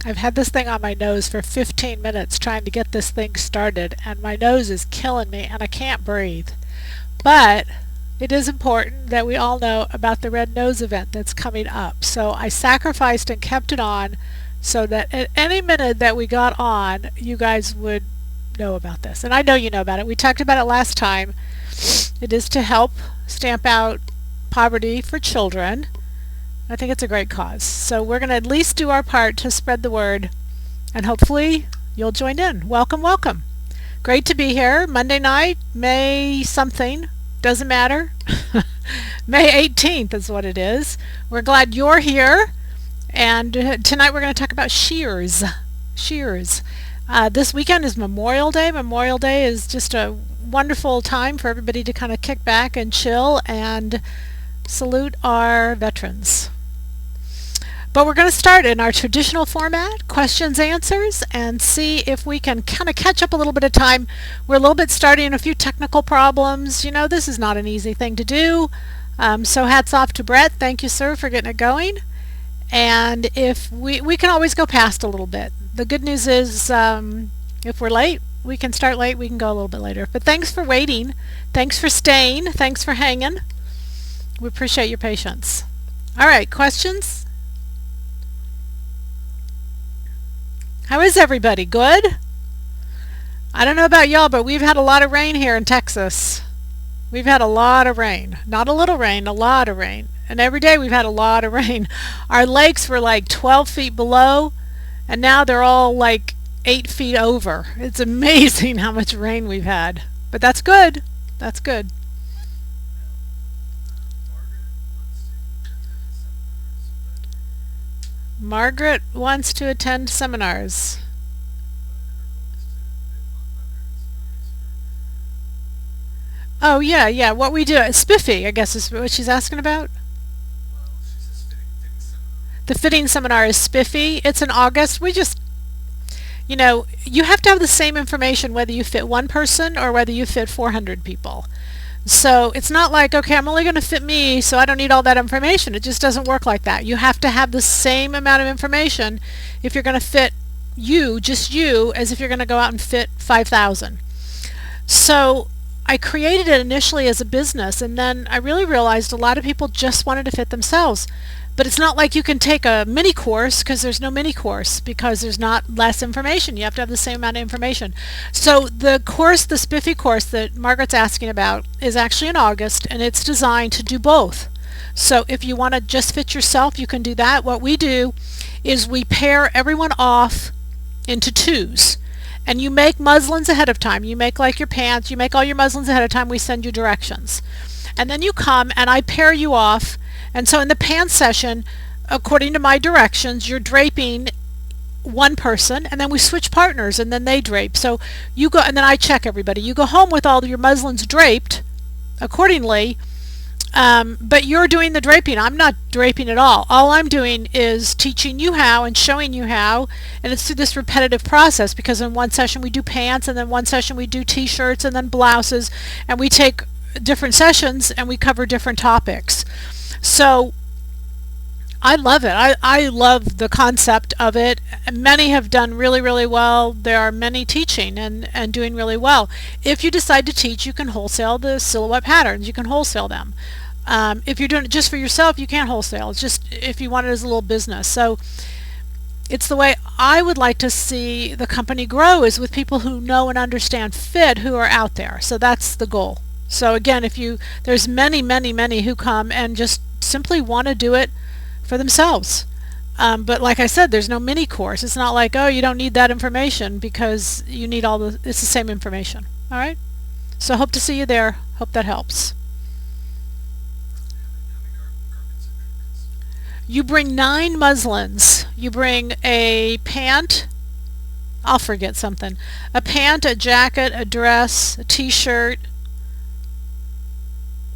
I've had this thing on my nose for 15 minutes trying to get this thing started, and my nose is killing me and I can't breathe. But it is important that we all know about the Red Nose event that's coming up. So I sacrificed and kept it on so that at any minute that we got on, you guys would know about this. And I know you know about it. We talked about it last time. It is to help stamp out poverty for children. I think it's a great cause. So we're going to at least do our part to spread the word, and hopefully you'll join in. Welcome, welcome. Great to be here. Monday night, May something, doesn't matter. May 18th is what it is. We're glad you're here. And tonight we're going to talk about shears. Shears. This weekend is Memorial Day. Memorial Day is just a wonderful time for everybody to kind of kick back and chill and salute our veterans. But we're going to start in our traditional format, questions, answers, and see if we can kind of catch up a little bit of time. We're a little bit starting a few technical problems. You know, this is not an easy thing to do. So hats off to Brett. Thank you, sir, for getting it going. And if we can always go past a little bit. The good news is if we're late, we can start late, we can go a little bit later. But thanks for waiting. Thanks for staying. Thanks for hanging. We appreciate your patience. All right, questions? How is everybody? Good? I don't know about y'all, but we've had a lot of rain here in Texas. We've had a lot of rain. Not a little rain, a lot of rain. And every day we've had a lot of rain. Our lakes were like 12 feet below, and now they're all like 8 feet over. It's amazing how much rain we've had. But that's good. That's good. Margaret wants to attend seminars. Oh, yeah, yeah. What we do, spiffy, I guess is what she's asking about. The fitting seminar is spiffy. It's in August. We just, you know, you have to have the same information whether you fit one person or whether you fit 400 people. So it's not like, okay, I'm only going to fit me, so I don't need all that information. It just doesn't work like that. You have to have the same amount of information if you're going to fit you, just you, as if you're going to go out and fit 5,000. So I created it initially as a business, and then I really realized a lot of people just wanted to fit themselves. But it's not like you can take a mini course, because there's no mini course, because there's not less information. You have to have the same amount of information. So the course, the spiffy course that Margaret's asking about, is actually in August, and it's designed to do both. So if you want to just fit yourself, you can do that. What we do is we pair everyone off into twos. And you make muslins ahead of time. You make like your pants, you make all your muslins ahead of time. We send you directions. And then you come and I pair you off. And so in the pants session, according to my directions, you're draping one person, and then we switch partners, and then they drape. So you go, and then I check everybody. You go home with all your muslins draped accordingly, but you're doing the draping. I'm not draping at all. All I'm doing is teaching you how and showing you how, and it's through this repetitive process, because in one session we do pants, and then one session we do t-shirts, and then blouses, and we take different sessions and we cover different topics. So I love it. I love the concept of it. Many have done really, really well. There are many teaching and doing really well. If you decide to teach, you can wholesale the silhouette patterns. You can wholesale them. If you're doing it just for yourself, you can't wholesale. It's just if you want it as a little business. So it's the way I would like to see the company grow, is with people who know and understand fit, who are out there. So that's the goal. So again, there's many, many, many who come and just simply want to do it for themselves. But like I said, there's no mini course. It's not like, oh, you don't need that information, because you need it's the same information. All right? So hope to see you there. Hope that helps. You bring 9 muslins. You bring a pant. I'll forget something. A pant, a jacket, a dress, a t-shirt,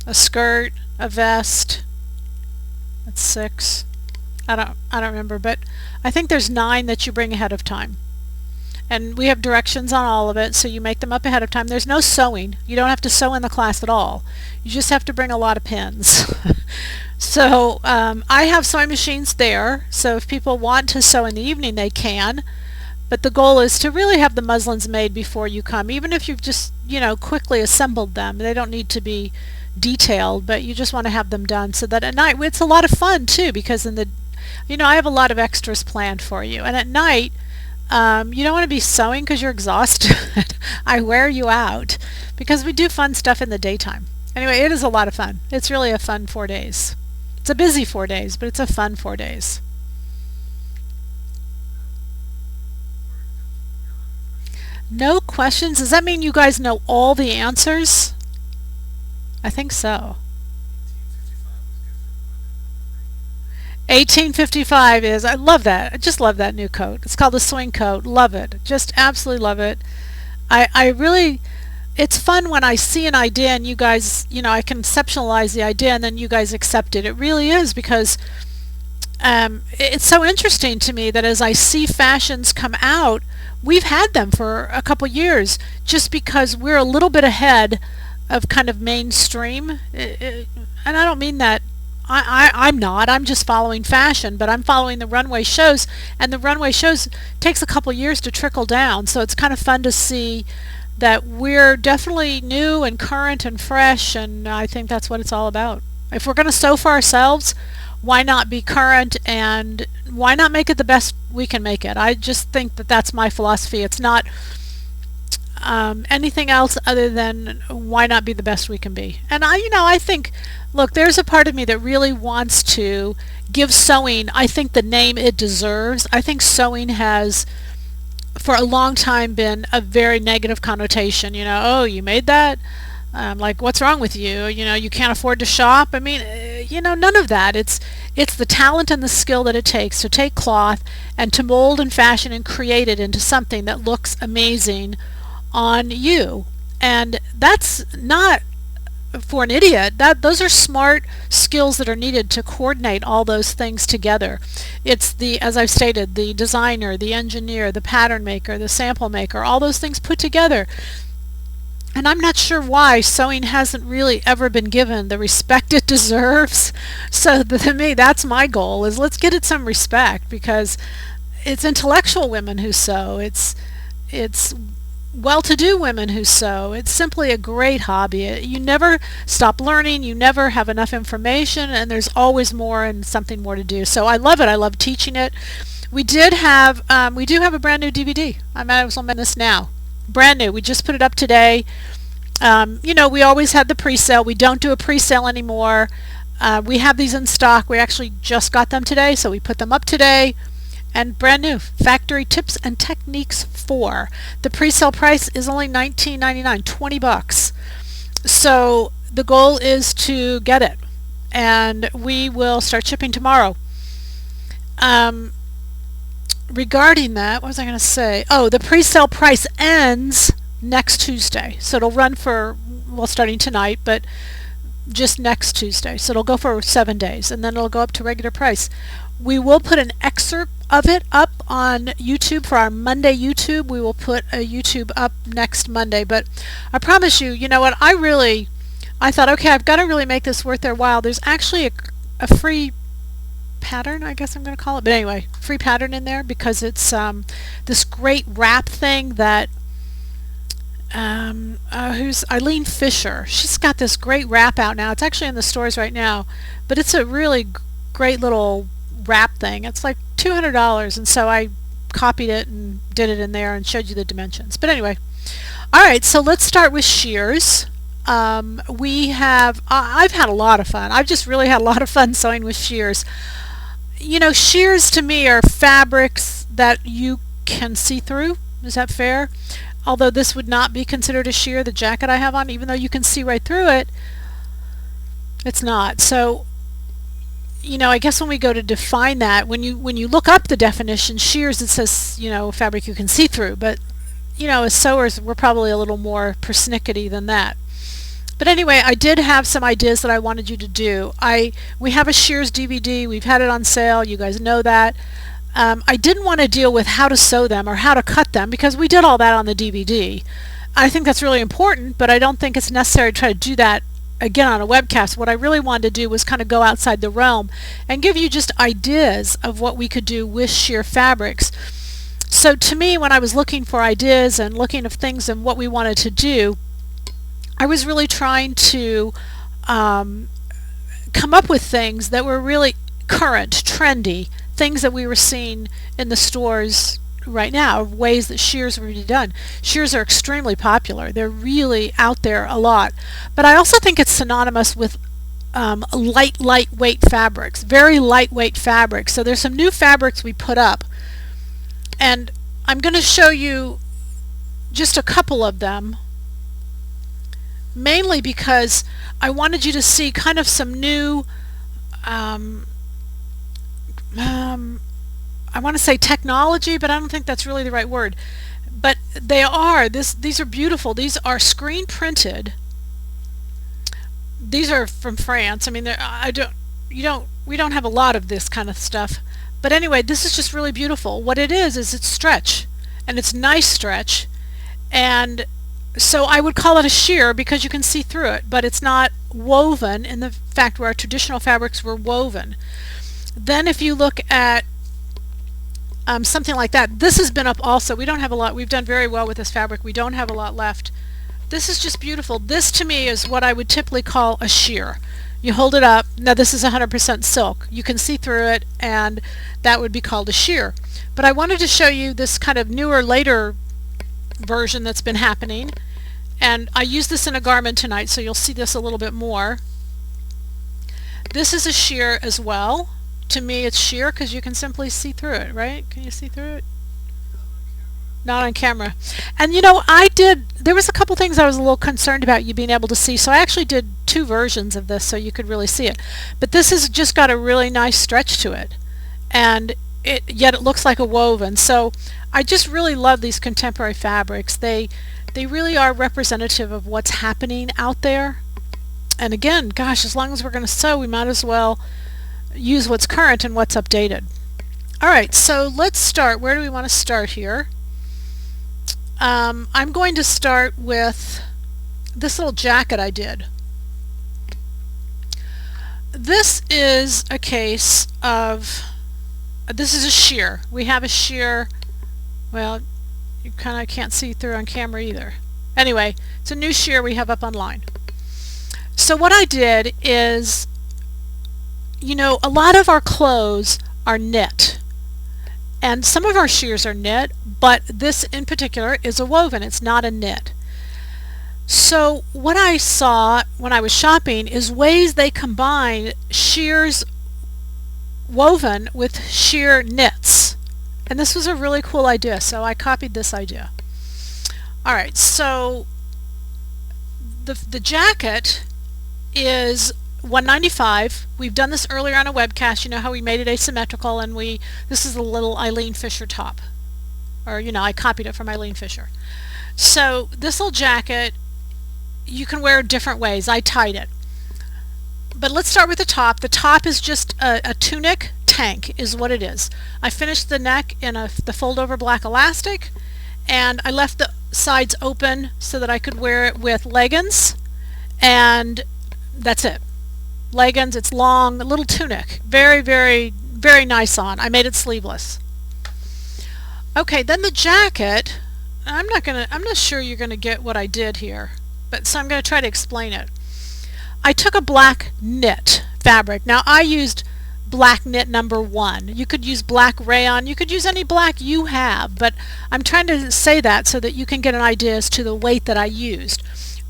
a skirt, a vest. That's 6. I don't remember, but I think there's 9 that you bring ahead of time. And we have directions on all of it, so you make them up ahead of time. There's no sewing. You don't have to sew in the class at all. You just have to bring a lot of pins. So I have sewing machines there, so if people want to sew in the evening, they can. But the goal is to really have the muslins made before you come, even if you've just, quickly assembled them. They don't need to be detailed, but you just want to have them done so that at night, it's a lot of fun too, because I have a lot of extras planned for you. And at night, you don't want to be sewing because you're exhausted. I wear you out because we do fun stuff in the daytime. Anyway, it is a lot of fun. It's really a fun 4 days. It's a busy 4 days, but it's a fun 4 days. No questions? Does that mean you guys know all the answers? I think so. 1855 is, I love that. I just love that new coat. It's called the swing coat. Love it. Just absolutely love it. I really, it's fun when I see an idea and you guys, I conceptualize the idea and then you guys accept it. It really is because it's so interesting to me that as I see fashions come out, we've had them for a couple years just because we're a little bit ahead of kind of mainstream. And I don't mean that I'm not. I'm just following fashion, but I'm following the runway shows, and the runway shows takes a couple years to trickle down. So it's kind of fun to see that we're definitely new and current and fresh, and I think that's what it's all about. If we're going to sew for ourselves, why not be current and why not make it the best we can make it? I just think that that's my philosophy. It's not anything else other than why not be the best we can be. And I think, look, there's a part of me that really wants to give sewing, I think, the name it deserves. I think sewing has for a long time been a very negative connotation. Oh, you made that? Like, what's wrong with you? You can't afford to shop. I mean, none of that. It's the talent and the skill that it takes to take cloth and to mold and fashion and create it into something that looks amazing on you. And that's not for an idiot. Those are smart skills that are needed to coordinate all those things together. It's as I've stated, the designer, the engineer, the pattern maker, the sample maker, all those things put together. And I'm not sure why sewing hasn't really ever been given the respect it deserves. So to me, that's my goal, is let's get it some respect, because it's intellectual women who sew. It's well-to-do women who sew. It's simply a great hobby. You never stop learning, you never have enough information, and there's always more and something more to do. So I love it. I love teaching it. We do have a brand new DVD. I might as well mention this now. Brand new. We just put it up today. We always had the pre-sale. We don't do a pre-sale anymore. We have these in stock. We actually just got them today, so we put them up today. And brand new, Factory Tips and Techniques 4. The pre-sale price is only $19.99, $20. So the goal is to get it, and we will start shipping tomorrow. Regarding that, what was I going to say? Oh, the pre-sale price ends next Tuesday. So it'll run for, starting tonight, but just next Tuesday. So it'll go for 7 days, and then it'll go up to regular price. We will put an excerpt of it up on YouTube for our Monday YouTube. We will put a YouTube up next Monday, but I promise you, you know what, I thought, okay, I've got to really make this worth their while. There's actually a free pattern, I guess I'm going to call it, but anyway, free pattern in there, because it's this great wrap thing that who's Eileen Fisher. She's got this great wrap out now. It's actually in the stores right now, but it's a really great little wrap thing. It's like $200, and so I copied it and did it in there and showed you the dimensions. But anyway, all right, so let's start with shears. I've had a lot of fun. I've just really had a lot of fun sewing with shears. Shears to me are fabrics that you can see through. Is that fair? Although this would not be considered a sheer, the jacket I have on, even though you can see right through it, it's not. So, I guess when we go to define that, when you look up the definition, shears, it says, fabric you can see through, but, as sewers, we're probably a little more persnickety than that. But anyway, I did have some ideas that I wanted you to do. We have a shears DVD. We've had it on sale. You guys know that. I didn't want to deal with how to sew them or how to cut them, because we did all that on the DVD. I think that's really important, but I don't think it's necessary to try to do that again on a webcast, what I really wanted to do was kind of go outside the realm and give you just ideas of what we could do with sheer fabrics. So to me, when I was looking for ideas and looking at things and what we wanted to do, I was really trying to come up with things that were really current, trendy, things that we were seeing in the stores right now, ways that shears were done. Shears are extremely popular. They're really out there a lot. But I also think it's synonymous with lightweight fabrics, very lightweight fabrics. So there's some new fabrics we put up, and I'm going to show you just a couple of them, mainly because I wanted you to see kind of some new I want to say technology, but I don't think that's really the right word. But these are beautiful. These are screen printed. These are from France. I mean, we don't have a lot of this kind of stuff. But anyway, this is just really beautiful. What it is it's stretch, and it's nice stretch, and so I would call it a sheer because you can see through it, but it's not woven in the fact where our traditional fabrics were woven. Then if you look at something like that, this has been up also. We don't have a lot. We've done very well with this fabric. We don't have a lot left. This is just beautiful. This to me is what I would typically call a sheer. You hold it up. Now this is 100% silk. You can see through it, and that would be called a sheer. But I wanted to show you this kind of newer, later version that's been happening. And I used this in a garment tonight, so you'll see this a little bit more. This is a sheer as well. To me it's sheer because you can simply see through it, right? Can you see through it? Not on camera. And you know, there was a couple things I was a little concerned about you being able to see, so I actually did two versions of this so you could really see it. But this has just got a really nice stretch to it, and yet it looks like a woven. So I just really love these contemporary fabrics. They really are representative of what's happening out there. And again, gosh, as long as we're going to sew, we might as well use what's current and what's updated. Alright, so let's start. Where do we want to start here? I'm going to start with this little jacket I did. This is a case of, this is a sheer. We have a sheer, well, you kind of can't see through on camera either. Anyway, it's a new sheer we have up online. So what I did is, you know, a lot of our clothes are knit, and some of our sheers are knit, but this in particular is a woven. It's not a knit. So what I saw when I was shopping is ways they combine sheers woven with sheer knits, and this was a really cool idea, so I copied this idea. Alright, so the jacket is $195. We've done this earlier on a webcast. You know how we made it asymmetrical, and this is a little Eileen Fisher top, or you know, I copied it from Eileen Fisher. So this little jacket you can wear different ways. I tied it, but let's start with the top. The top is just a tunic tank is what it is. I finished the neck in the fold over black elastic, and I left the sides open so that I could wear it with leggings, and that's it. Leggings, it's long, a little tunic. Very, very, very nice on. I made it sleeveless. Okay, then the jacket, I'm not sure you're gonna get what I did here, but so I'm gonna try to explain it. I took a black knit fabric. Now I used black knit number 1. You could use black rayon, you could use any black you have, but I'm trying to say that so that you can get an idea as to the weight that I used.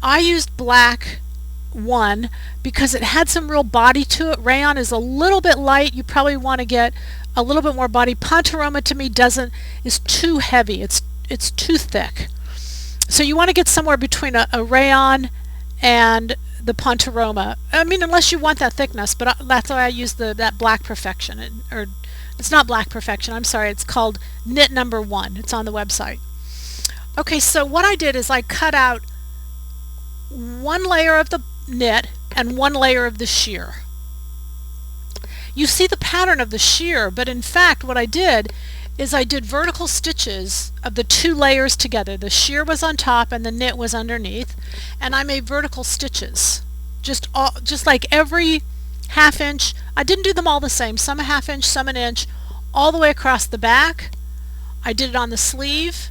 I used black 1 because it had some real body to it. Rayon is a little bit light. You probably want to get a little bit more body. Pontoroma to me is too heavy. It's too thick. So you want to get somewhere between a rayon and the Pontoroma. I mean, unless you want that thickness, but that's why I use that Black Perfection. Or it's not Black Perfection, I'm sorry, it's called knit number 1. It's on the website. Okay, so what I did is I cut out one layer of the knit and one layer of the sheer. You see the pattern of the sheer, but in fact what I did is I did vertical stitches of the two layers together. The sheer was on top and the knit was underneath, and I made vertical stitches. just like every half inch. I didn't do them all the same, some a half inch, some an inch, all the way across the back. I did it on the sleeve,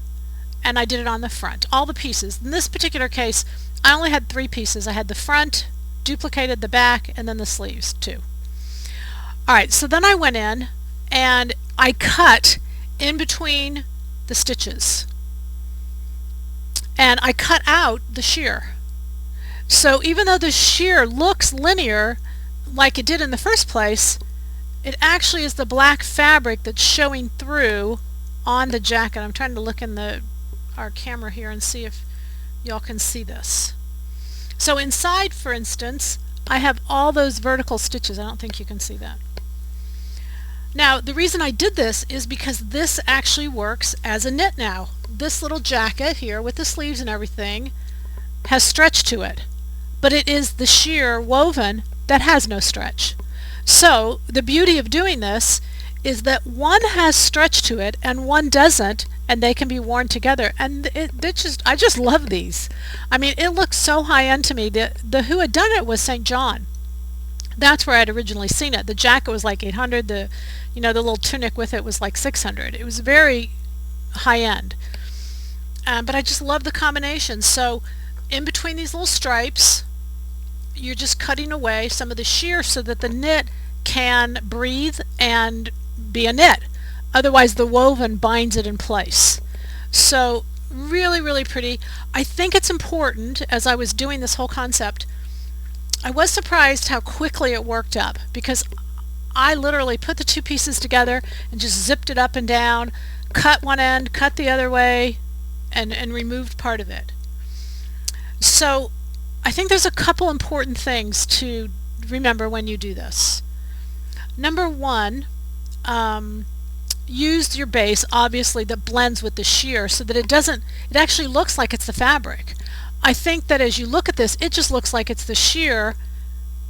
and I did it on the front, all the pieces. In this particular case, I only had 3 pieces. I had the front, duplicated the back, and then the sleeves too. Alright, so then I went in and I cut in between the stitches, and I cut out the shear. So even though the shear looks linear like it did in the first place, it actually is the black fabric that's showing through on the jacket. I'm trying to look in our camera here and see if y'all can see this. So inside, for instance, I have all those vertical stitches. I don't think you can see that. Now, the reason I did this is because this actually works as a knit now. This little jacket here with the sleeves and everything has stretch to it, but it is the sheer woven that has no stretch. So the beauty of doing this is that one has stretch to it and one doesn't, and they can be worn together. And I just love these. I mean, it looks so high end to me. The who had done it was St. John. That's where I'd originally seen it. The jacket was like 800. The little tunic with it was like 600. It was very high end. But I just love the combination. So in between these little stripes, you're just cutting away some of the shear so that the knit can breathe and be a knit. Otherwise the woven binds it in place. So really, really pretty. I think it's important, as I was doing this whole concept, I was surprised how quickly it worked up, because I literally put the 2 pieces together and just zipped it up and down, cut one end, cut the other way, and removed part of it. So I think there's a couple important things to remember when you do this. Number 1, use your base, obviously, that blends with the shear so that it actually looks like it's the fabric. I think that as you look at this, it just looks like it's the shear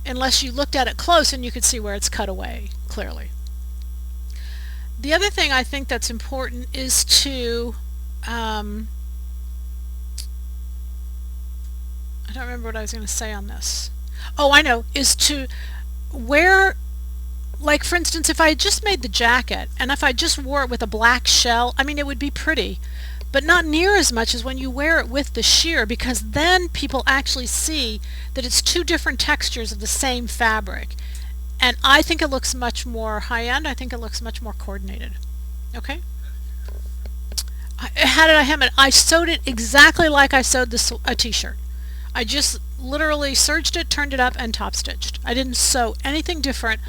unless you looked at it close and you could see where it's cut away clearly. The other thing I think that's important is to I don't remember what I was going to say on this. Oh, I know, is to wear, like for instance, if I had just made the jacket and if I just wore it with a black shell, I mean, it would be pretty, but not near as much as when you wear it with the sheer, because then people actually see that it's 2 different textures of the same fabric. And I think it looks much more high-end. I think it looks much more coordinated. Okay? How did I hem it? I sewed it exactly like I sewed a t-shirt. I just literally serged it, turned it up, and top stitched. I didn't sew anything different.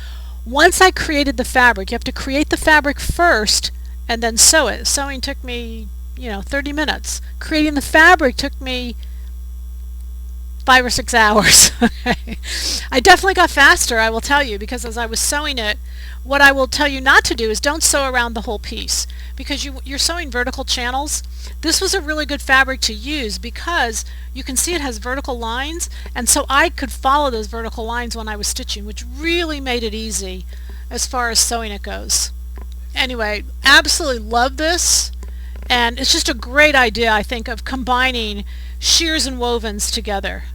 Once I created the fabric, you have to create the fabric first and then sew it. Sewing took me 30 minutes. Creating the fabric took me 5 or 6 hours. I definitely got faster, I will tell you, because as I was sewing it, what I will tell you not to do is don't sew around the whole piece, because you're sewing vertical channels. This was a really good fabric to use because you can see it has vertical lines, and so I could follow those vertical lines when I was stitching, which really made it easy as far as sewing it goes. Anyway, absolutely love this. And it's just a great idea, I think, of combining shears and wovens together.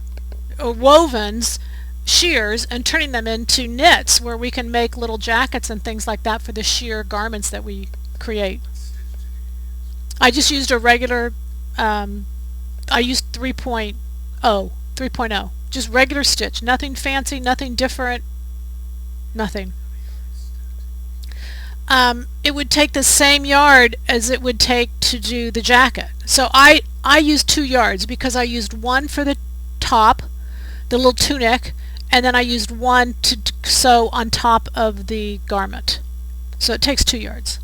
Or wovens, shears, and turning them into knits where we can make little jackets and things like that for the sheer garments that we create. I just used a regular, I used 3.0, just regular stitch. Nothing fancy, nothing different, nothing. It would take the same yard as it would take to do the jacket. So I used 2 yards because I used one for the top, the little tunic, and then I used one to sew on top of the garment. So it takes 2 yards.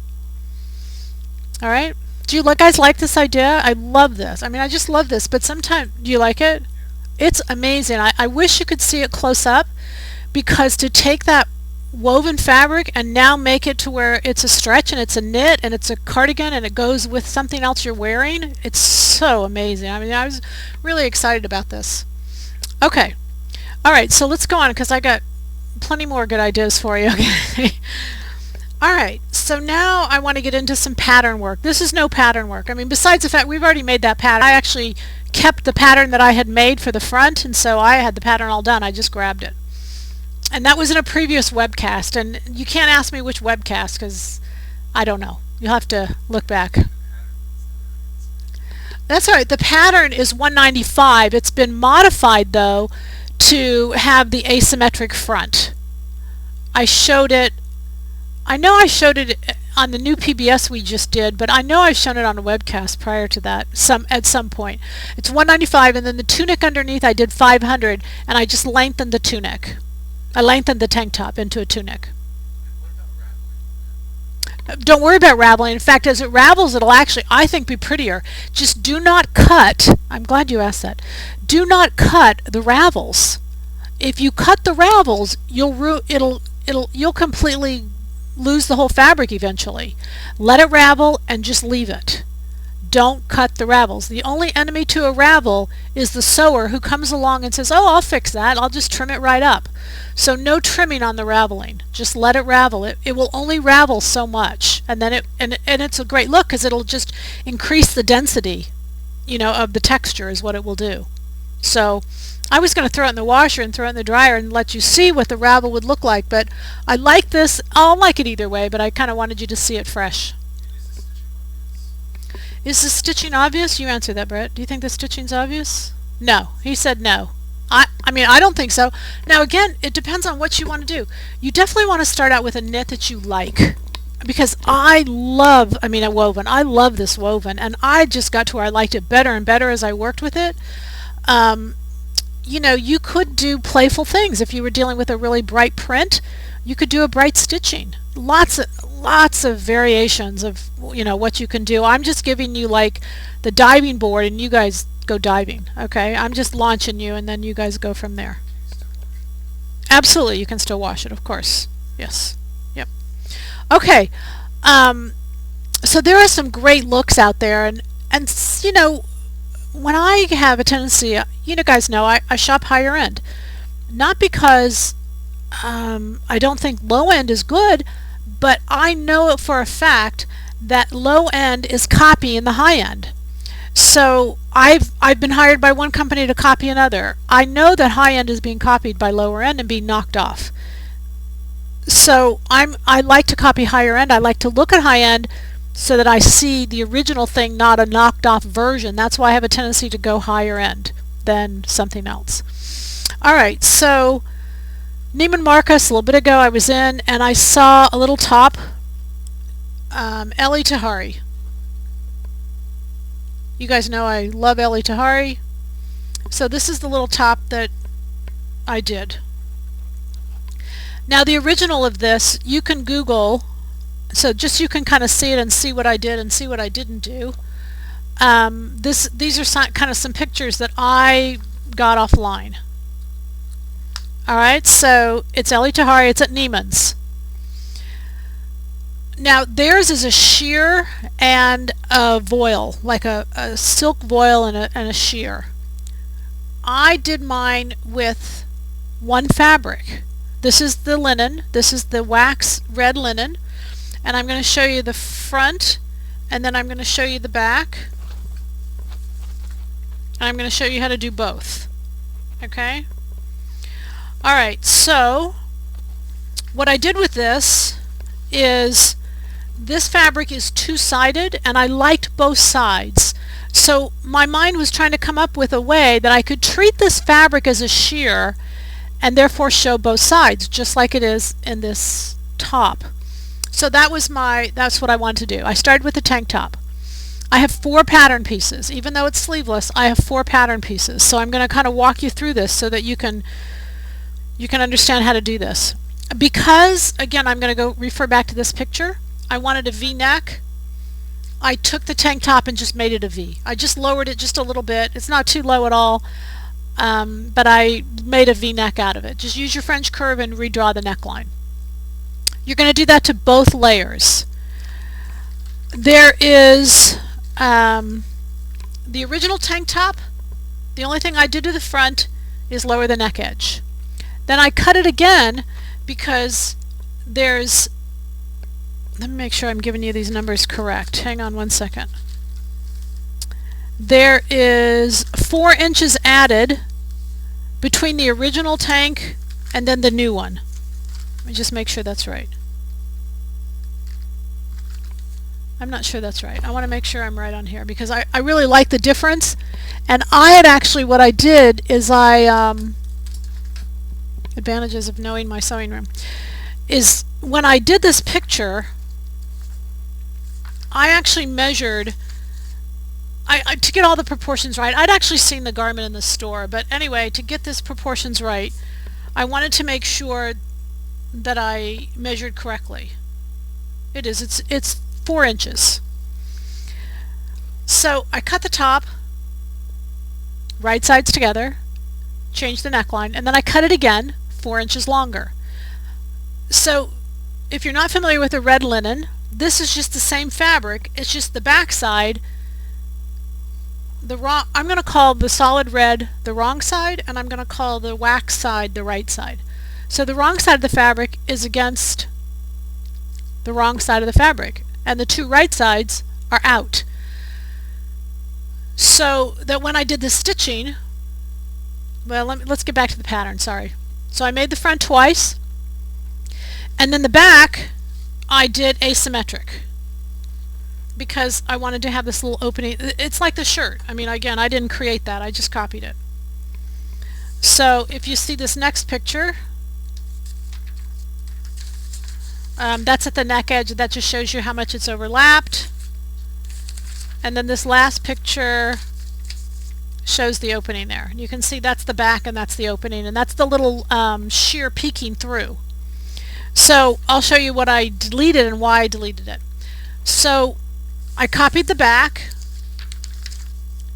Alright? Do you guys like this idea? I love this. I mean, I just love this, but sometimes, do you like it? It's amazing. I wish you could see it close up, because to take that woven fabric and now make it to where it's a stretch and it's a knit and it's a cardigan and it goes with something else you're wearing, it's so amazing. I mean, I was really excited about this. Okay, alright, so let's go on, because I got plenty more good ideas for you. Okay. Alright, so now I want to get into some pattern work. This is no pattern work. I mean, besides the fact we've already made that pattern, I actually kept the pattern that I had made for the front, and so I had the pattern all done. I just grabbed it. And that was in a previous webcast, and you can't ask me which webcast because I don't know. You'll have to look back. That's all right. The pattern is 195. It's been modified though to have the asymmetric front. I showed it, I know I showed it on the new PBS we just did, but I know I've shown it on a webcast prior to that at some point. It's 195, and then the tunic underneath I did 500, and I just lengthened the tunic. I lengthened the tank top into a tunic. Don't worry about raveling. In fact, as it ravels, it'll actually, I think, be prettier. Just do not cut. I'm glad you asked that. Do not cut the ravels. If you cut the ravels, you'll completely lose the whole fabric eventually. Let it ravel and just leave it. Don't cut the ravels. The only enemy to a ravel is the sewer, who comes along and says, oh, I'll fix that. I'll just trim it right up. So no trimming on the raveling. Just let it ravel. It will only ravel so much, and then it's a great look because it'll just increase the density, of the texture is what it will do. So I was going to throw it in the washer and throw it in the dryer and let you see what the ravel would look like, but I like this. I'll like it either way, but I kind of wanted you to see it fresh. Is the stitching obvious? You answer that, Brett. Do you think the stitching's obvious? No. He said no. I mean, I don't think so. Now, again, it depends on what you want to do. You definitely want to start out with a knit that you like, because I love this woven, and I just got to where I liked it better and better as I worked with it. You could do playful things. If you were dealing with a really bright print, you could do a bright stitching. Lots of variations of what you can do. I'm just giving you like the diving board, and you guys go diving. Okay, I'm just launching you, and then you guys go from there. Absolutely, you can still wash it, of course. Yes. Yep. Okay. So there are some great looks out there, and when I have a tendency, guys know I shop higher end, not because I don't think low end is good, but I know for a fact that low end is copying the high end. So I've been hired by one company to copy another. I know that high end is being copied by lower end and being knocked off. So I like to copy higher end. I like to look at high end so that I see the original thing, not a knocked off version. That's why I have a tendency to go higher end than something else. Alright, so Neiman Marcus, a little bit ago I was in, and I saw a little top, Elie Tahari. You guys know I love Elie Tahari. So this is the little top that I did. Now the original of this, you can Google, so just you can kind of see it and see what I did and see what I didn't do. These are kind of some pictures that I got offline. Alright, so it's Elie Tahari, it's at Neiman's. Now theirs is a sheer and a voile, like a silk voile and a sheer. I did mine with one fabric. This is the linen, this is the wax red linen, and I'm going to show you the front, and then I'm going to show you the back, and I'm going to show you how to do both. Okay? Alright, so what I did with this is, this fabric is two-sided, and I liked both sides. So my mind was trying to come up with a way that I could treat this fabric as a sheer and therefore show both sides, just like it is in this top. So that's what I wanted to do. I started with the tank top. I have 4 pattern pieces. Even though it's sleeveless, I have 4 pattern pieces. So I'm going to kind of walk you through this so that you can understand how to do this. Because, again, I'm going to go refer back to this picture. I wanted a V-neck. I took the tank top and just made it a V. I just lowered it just a little bit. It's not too low at all, but I made a V-neck out of it. Just use your French curve and redraw the neckline. You're going to do that to both layers. There is the original tank top. The only thing I did to the front is lower the neck edge. Then I cut it again because there's, let me make sure I'm giving you these numbers correct. Hang on one second. there is 4 inches added between the original tank and then the new one. Let me just make sure that's right. I'm not sure that's right. I want to make sure I'm right on here because I really like the difference. And I had actually, what I did is advantages of knowing my sewing room, is when I did this picture, I actually measured, to get all the proportions right. I'd actually seen the garment in the store, but anyway, to get this proportions right, I wanted to make sure that I measured correctly. It's 4 inches. So I cut the top, right sides together, change the neckline, and then I cut it again 4 inches longer. So if you're not familiar with the red linen, this is just the same fabric, it's just the back side, I'm going to call the solid red the wrong side, and I'm going to call the wax side the right side. So the wrong side of the fabric is against the wrong side of the fabric, and the 2 right sides are out. So that when I did the stitching, well, let's get back to the pattern, sorry. So I made the front twice, and then the back I did asymmetric because I wanted to have this little opening. It's like the shirt. I mean, again, I didn't create that, I just copied it. So if you see this next picture, that's at the neck edge. That just shows you how much it's overlapped. And then this last picture shows the opening there. And you can see that's the back and that's the opening, and that's the little sheer peeking through. So I'll show you what I deleted and why I deleted it. So I copied the back,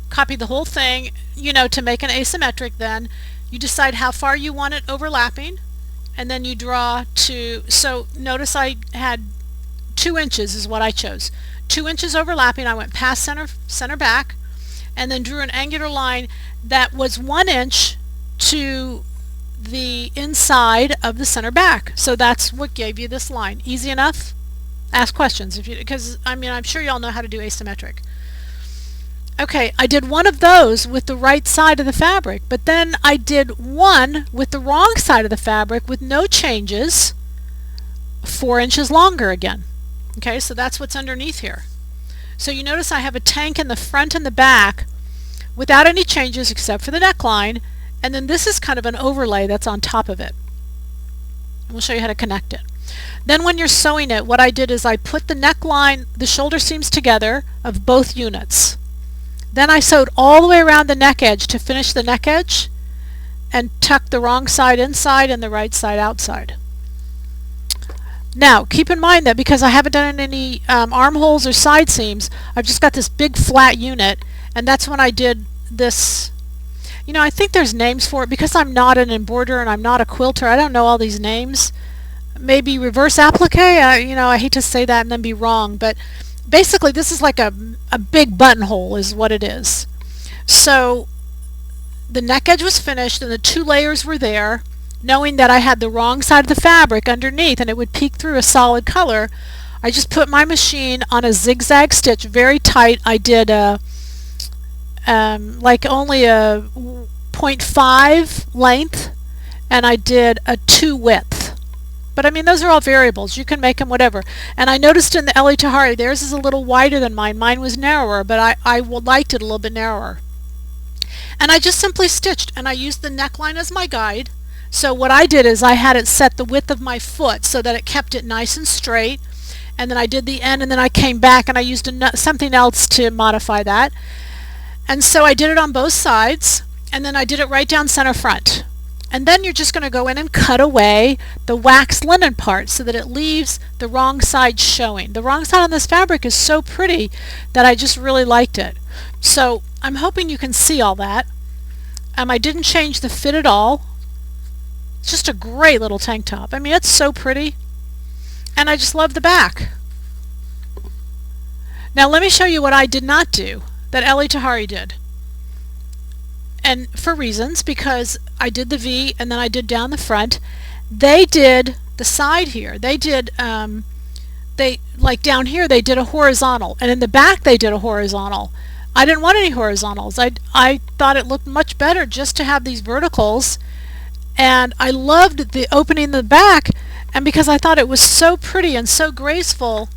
copied the whole thing, you know, to make an asymmetric. Then you decide how far you want it overlapping, and then you draw to, so notice I had 2 inches is what I chose. 2 inches overlapping, I went past center back, and then drew an angular line that was 1 inch to the inside of the center back. So that's what gave you this line. Easy enough? Ask questions, because I mean, I'm sure you all know how to do asymmetric. Okay, I did one of those with the right side of the fabric, but then I did one with the wrong side of the fabric with no changes, 4 inches longer again. Okay, so that's what's underneath here. So you notice I have a tank in the front and the back without any changes except for the neckline, and then this is kind of an overlay that's on top of it. We'll show you how to connect it. Then when you're sewing it, what I did is I put the neckline, the shoulder seams together of both units. Then I sewed all the way around the neck edge to finish the neck edge and tuck the wrong side inside and the right side outside. Now keep in mind that because I haven't done any armholes or side seams, I've just got this big flat unit, and that's when I did this. You know, I think there's names for it because I'm not an embroiderer and I'm not a quilter. I don't know all these names. Maybe reverse applique. You know, I hate to say that and then be wrong, but basically this is like a big buttonhole is what it is. So the neck edge was finished and the 2 layers were there. Knowing that I had the wrong side of the fabric underneath and it would peek through a solid color, I just put my machine on a zigzag stitch very tight. I did like only a 0.5 length, and I did a 2 width. But I mean, those are all variables. You can make them whatever. And I noticed in the Ellie Tahari, theirs is a little wider than mine. Mine was narrower, but I liked it a little bit narrower. And I just simply stitched, and I used the neckline as my guide. So what I did is I had it set the width of my foot so that it kept it nice and straight, and then I did the end, and then I came back and I used something else to modify that. And so I did it on both sides, and then I did it right down center front. And then you're just going to go in and cut away the waxed linen part so that it leaves the wrong side showing. The wrong side on this fabric is so pretty that I just really liked it. So I'm hoping you can see all that. I didn't change the fit at all. It's just a great little tank top. I mean, it's so pretty. And I just love the back. Now let me show you what I did not do that Ellie Tahari did. And for reasons, because I did the V and then I did down the front. They did the side here. They did, like down here they did a horizontal. And in the back they did a horizontal. I didn't want any horizontals. I thought it looked much better just to have these verticals, and I loved the opening in the back, and because I thought it was so pretty and so graceful,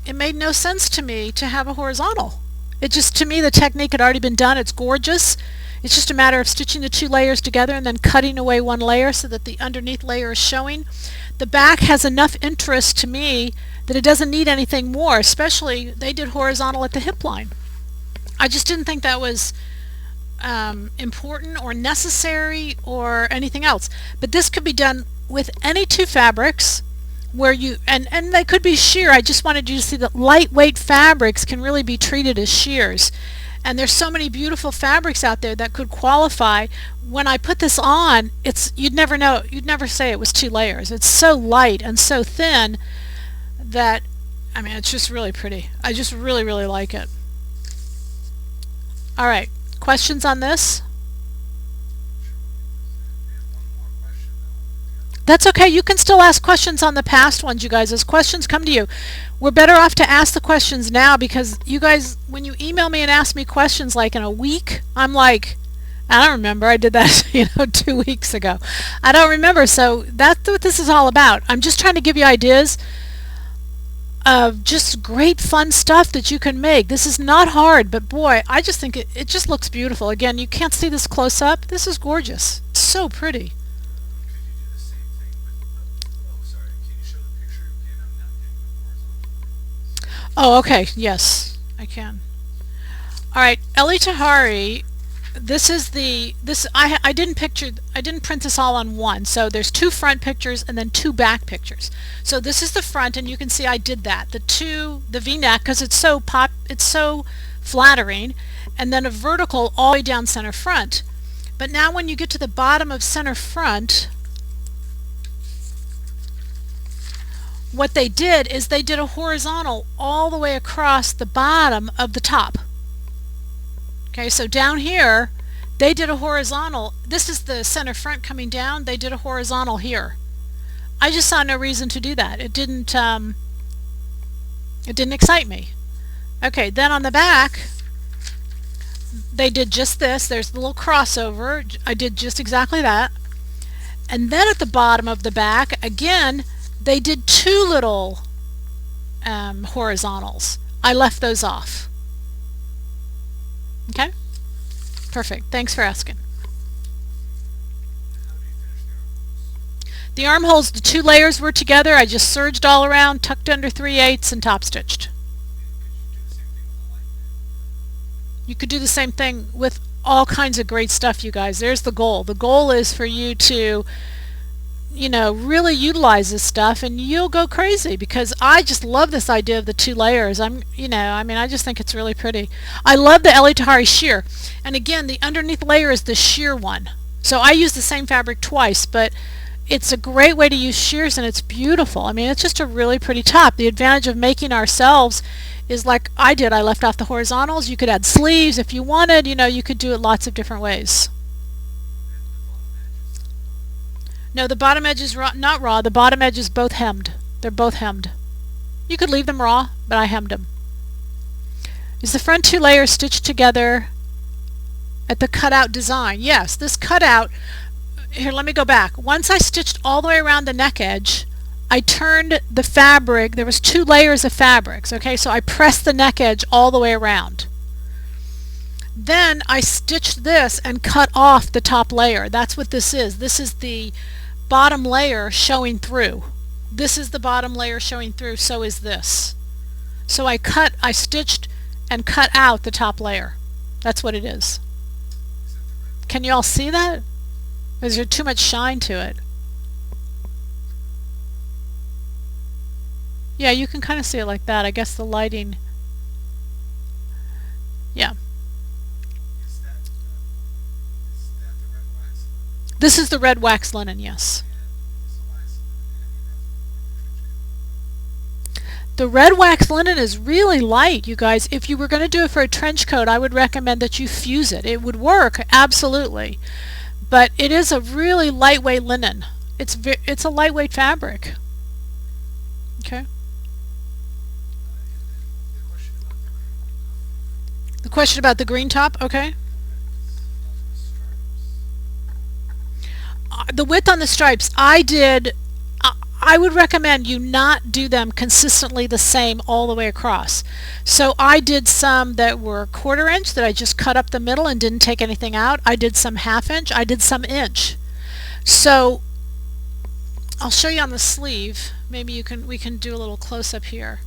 it made no sense to me to have a horizontal. It just, to me, the technique had already been done. It's gorgeous. It's just a matter of stitching the two layers together and then cutting away one layer so that the underneath layer is showing. The back has enough interest to me that it doesn't need anything more, especially they did horizontal at the hip line. I just didn't think that was important or necessary or anything else. But this could be done with any two fabrics where you, and they could be sheer. I just wanted you to see that lightweight fabrics can really be treated as shears. And there's so many beautiful fabrics out there that could qualify. When I put this on, you'd never know, you'd never say it was two layers. It's so light and so thin that, I mean, it's just really pretty. I just really, really like it. All right, questions on this? That's okay. You can still ask questions on the past ones, you guys, as questions come to you. We're better off to ask the questions now, because you guys, when you email me and ask me questions like in a week, I'm like, I don't remember. I did that 2 weeks ago. I don't remember. So that's what this is all about. I'm just trying to give you ideas of just great fun stuff that you can make. This is not hard, but boy, I just think it just looks beautiful. Again, you can't see this close up. This is gorgeous. It's so pretty. Oh, okay. Yes, I can. All right, Ellie Tahari. This is I didn't print this all on one. So there's two front pictures and then two back pictures. So this is the front, and you can see I did that. The V-neck, because it's so flattering, and then a vertical all the way down center front. But now when you get to the bottom of center front, what they did is they did a horizontal all the way across the bottom of the top. Okay, so down here they did a horizontal. This is the center front coming down. They did a horizontal here. I just saw no reason to do that. It didn't excite me. Okay, then on the back they did just this. There's the little crossover. I did just exactly that. And then at the bottom of the back, again, they did two little horizontals. I left those off. Okay? Perfect. Thanks for asking. The armholes, the two layers were together. I just serged all around, tucked under 3/8 and top stitched. You could do the same thing with all kinds of great stuff, you guys. There's the goal. The goal is for you to really utilize this stuff, and you'll go crazy, because I just love this idea of the two layers. I mean, I just think it's really pretty. I love the Ellie Tahari sheer, and again, the underneath layer is the sheer one. So I use the same fabric twice, but it's a great way to use shears, and it's beautiful. I mean, it's just a really pretty top. The advantage of making ourselves is like I did. I left off the horizontals. You could add sleeves if you wanted. You could do it lots of different ways. No, the bottom edge is not raw. The bottom edge is both hemmed. They're both hemmed. You could leave them raw, but I hemmed them. Is the front two layers stitched together at the cutout design? Yes, this cutout, here, let me go back. Once I stitched all the way around the neck edge, I turned the fabric. There was two layers of fabrics, okay? So I pressed the neck edge all the way around. Then I stitched this and cut off the top layer. That's what this is. This is the bottom layer showing through. This is the bottom layer showing through, so is this. So I stitched and cut out the top layer. That's what it is. Can you all see that? Is there too much shine to it? Yeah, you can kind of see it like that. I guess the lighting. Yeah. This is the red wax linen, yes. The red wax linen is really light, you guys. If you were going to do it for a trench coat, I would recommend that you fuse it. It would work, absolutely. But it is a really lightweight linen. It's a lightweight fabric. The question about the green top, okay. The width on the stripes, I would recommend you not do them consistently the same all the way across. So I did some that were 1/4 inch that I just cut up the middle and didn't take anything out. I did some 1/2 inch. I did some inch. So I'll show you on the sleeve. Maybe we can do a little close-up here.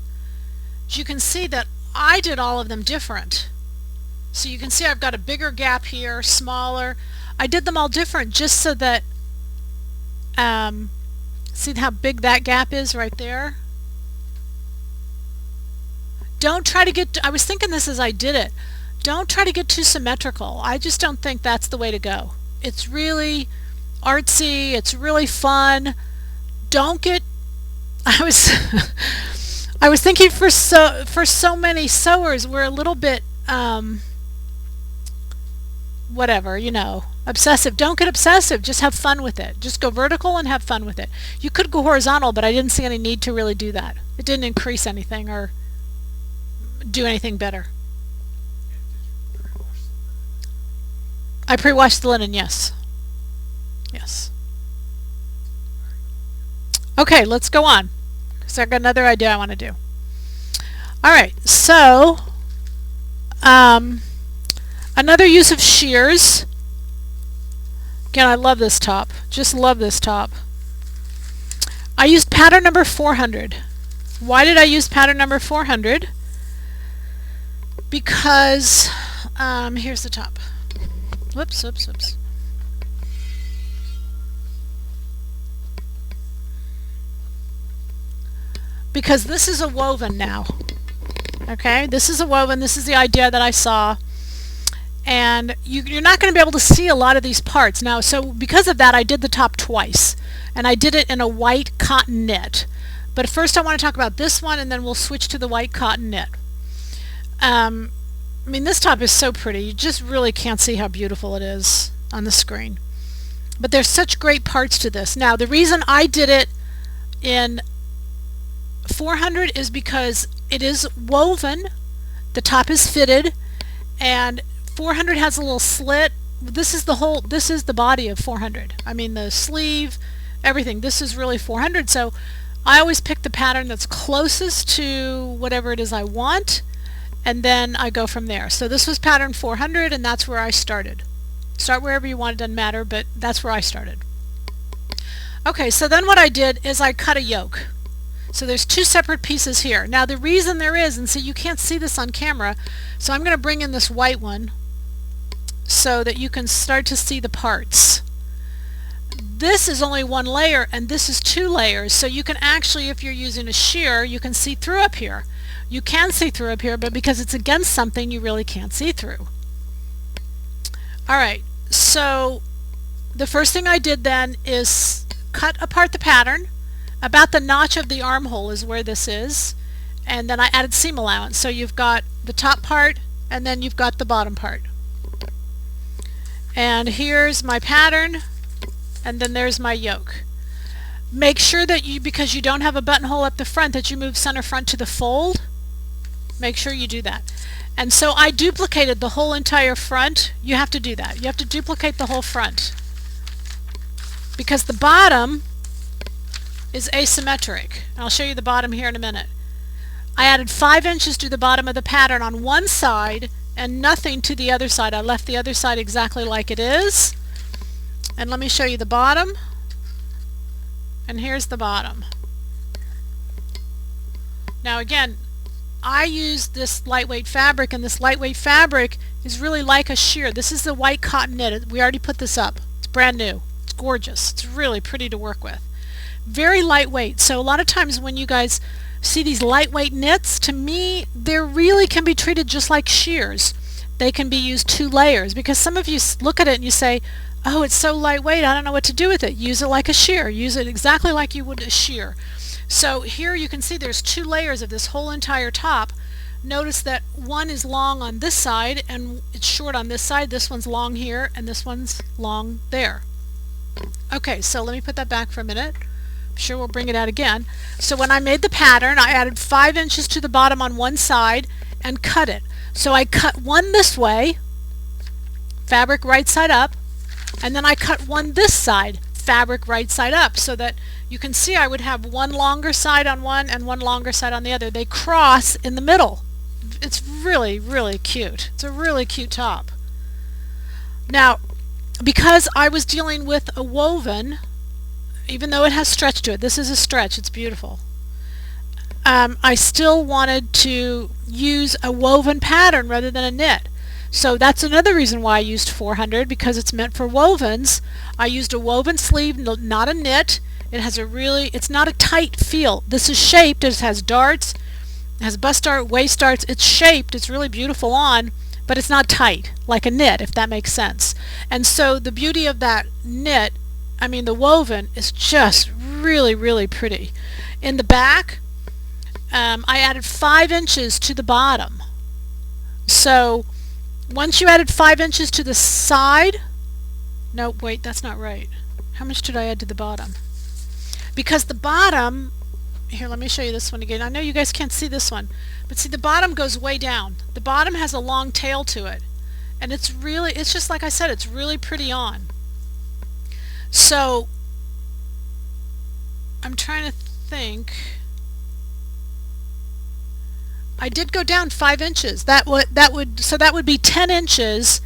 You can see that I did all of them different. So you can see I've got a bigger gap here, smaller. I did them all different just so that see how big that gap is right there? Don't try to get, I was thinking this as I did it, don't try to get too symmetrical. I just don't think that's the way to go. It's really artsy, it's really fun. Don't get, I was I was thinking for so many sewers we're a little bit whatever, you know, obsessive. Don't get obsessive, just have fun with it. Just go vertical and have fun with it. You could go horizontal, but I didn't see any need to really do that. It didn't increase anything or do anything better. I pre-washed the linen, yes. Yes. Okay, let's go on, because I've got another idea I want to do. Alright, so another use of shears. Again, I love this top. Just love this top. I used pattern number 400. Why did I use pattern number 400? Because, here's the top. Whoops, whoops, whoops. Because this is a woven now. Okay, this is a woven. This is the idea that I saw. And you're not going to be able to see a lot of these parts now, so because of that I did the top twice, and I did it in a white cotton knit. But first I want to talk about this one, and then we'll switch to the white cotton knit. I mean, this top is so pretty, you just really can't see how beautiful it is on the screen. But there's such great parts to this. Now the reason I did it in 400 is because it is woven, the top is fitted, and 400 has a little slit. This is the body of 400. I mean, the sleeve, everything. This is really 400, so I always pick the pattern that's closest to whatever it is I want, and then I go from there. So this was pattern 400, and that's where I started. Start wherever you want, it doesn't matter, but that's where I started. Okay, so then what I did is I cut a yoke. So there's two separate pieces here. Now the reason there is, and see, you can't see this on camera, so I'm going to bring in this white one so that you can start to see the parts. This is only one layer and this is two layers, so you can actually, if you're using a shear, you can see through up here. You can see through up here, but because it's against something you really can't see through. Alright, so the first thing I did then is cut apart the pattern. About the notch of the armhole is where this is, and then I added seam allowance, so you've got the top part and then you've got the bottom part. And here's my pattern, and then there's my yoke. Make sure that you, because you don't have a buttonhole up the front, that you move center front to the fold. Make sure you do that. And so I duplicated the whole entire front. You have to do that. You have to duplicate the whole front, because the bottom is asymmetric. And I'll show you the bottom here in a minute. I added 5 inches to the bottom of the pattern on one side and nothing to the other side. I left the other side exactly like it is. And let me show you the bottom. And here's the bottom. Now again, I used this lightweight fabric, and this lightweight fabric is really like a sheer. This is the white cotton knit. We already put this up. It's brand new. It's gorgeous. It's really pretty to work with. Very lightweight. So a lot of times when you guys see these lightweight knits, to me they really can be treated just like shears. They can be used 2 layers, because some of you look at it and you say, oh, it's so lightweight, I don't know what to do with it. Use it like a shear. Use it exactly like you would a shear. So here you can see there's 2 layers of this whole entire top. Notice that one is long on this side and it's short on this side. This one's long here and this one's long there. Okay, so let me put that back for a minute. I'm sure we'll bring it out again. So when I made the pattern, I added 5 inches to the bottom on one side and cut it. So I cut one this way, fabric right side up, and then I cut one this side, fabric right side up, so that you can see I would have one longer side on one and one longer side on the other. They cross in the middle. It's really, really cute. It's a really cute top. Now, because I was dealing with a woven, even though it has stretch to it, this is a stretch, it's beautiful. I still wanted to use a woven pattern rather than a knit. So that's another reason why I used 400, because it's meant for wovens. I used a woven sleeve, not a knit. It has a really, it's not a tight feel. This is shaped, it has darts, it has bust dart, waist darts. It's shaped, it's really beautiful on, but it's not tight, like a knit, if that makes sense. And so the beauty of that knit, I mean the woven, is just really, really pretty. In the back, I added 5 inches to the bottom. So once you added 5 inches to the side, no, wait, that's not right. How much did I add to the bottom? Because the bottom, here, let me show you this one again. I know you guys can't see this one, but see, the bottom goes way down. The bottom has a long tail to it, and it's really, it's just like I said, it's really pretty on. So I'm trying to think. I did go down 5 inches. That would be 10 inches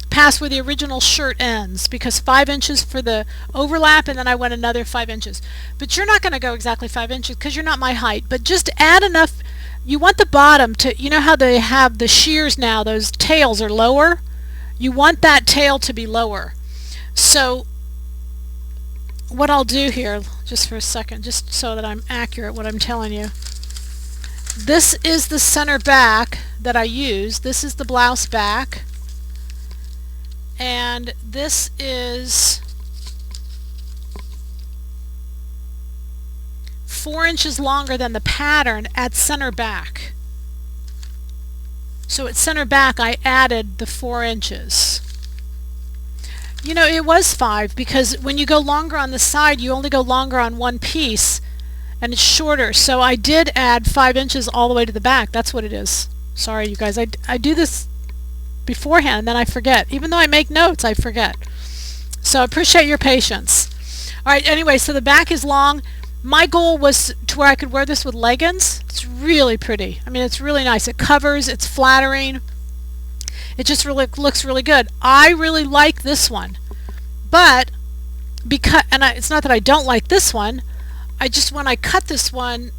past where the original shirt ends, because 5 inches for the overlap, and then I went another 5 inches. But you're not going to go exactly 5 inches because you're not my height. But just add enough. You want the bottom to, you know how they have the shears now, those tails are lower? You want that tail to be lower. So what I'll do here, just for a second, just so that I'm accurate what I'm telling you. This is the center back that I use. This is the blouse back. And this is 4 inches longer than the pattern at center back. So at center back I added the 4 inches. You know, it was 5 because when you go longer on the side you only go longer on one piece and it's shorter. So I did add 5 inches all the way to the back. That's what it is. Sorry you guys, I do this beforehand and then I forget. Even though I make notes, I forget. So I appreciate your patience. Alright, anyway, so the back is long. My goal was to where I could wear this with leggings. It's really pretty. I mean, it's really nice. It covers, it's flattering. It just really looks really good. I really like this one. But, it's not that I don't like this one, when I cut this one,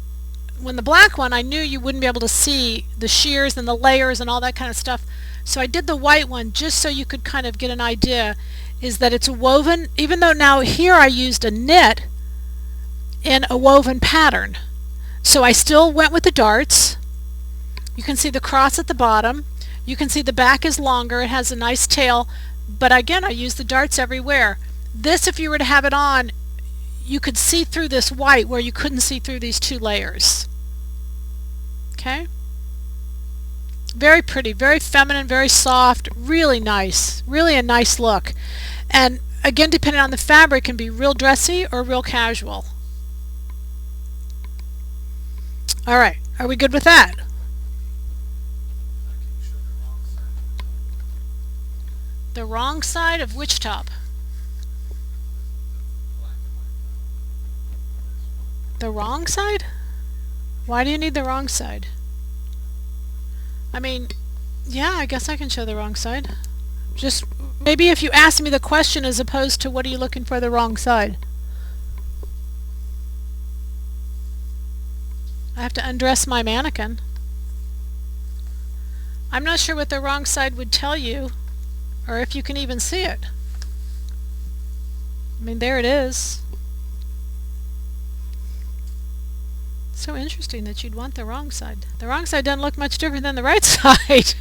when the black one, I knew you wouldn't be able to see the shears and the layers and all that kind of stuff. So I did the white one just so you could kind of get an idea, is that it's a woven, even though now here I used a knit in a woven pattern. So I still went with the darts. You can see the cross at the bottom. You can see the back is longer. It has a nice tail. But again, I used the darts everywhere. This, if you were to have it on, you could see through this white where you couldn't see through these 2 layers. Okay? Very pretty, very feminine, very soft, really nice, really a nice look. And again, depending on the fabric, it can be real dressy or real casual. Alright, are we good with that? The wrong side of which top? The wrong side? Why do you need the wrong side? I mean, yeah, I guess I can show the wrong side. Just maybe if you ask me the question as opposed to what are you looking for the wrong side. I have to undress my mannequin. I'm not sure what the wrong side would tell you, or if you can even see it. I mean, there it is. So interesting that you'd want the wrong side. The wrong side doesn't look much different than the right side.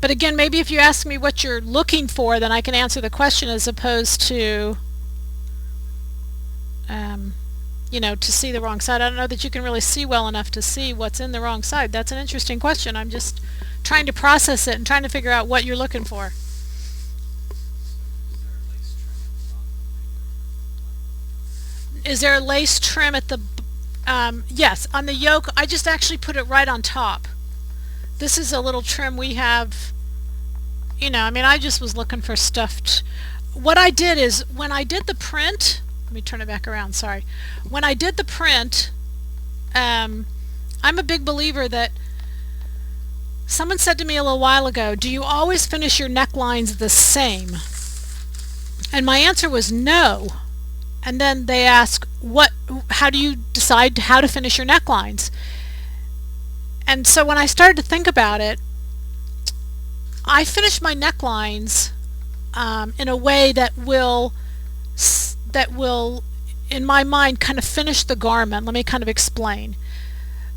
But again, maybe if you ask me what you're looking for, then I can answer the question as opposed to, you know, to see the wrong side. I don't know that you can really see well enough to see what's in the wrong side. That's an interesting question. I'm just trying to process it and trying to figure out what you're looking for. Is there a lace trim at the Yes, on the yoke, I just actually put it right on top. This is a little trim we have. I mean, I just was looking for stuff. What I did is when I did the print, let me turn it back around, sorry. When I did the print, I'm a big believer that someone said to me a little while ago, do you always finish your necklines the same? And my answer was no. And then they ask, how do you decide how to finish your necklines? And so when I started to think about it, I finish my necklines in a way that will, in my mind, kind of finish the garment. Let me kind of explain.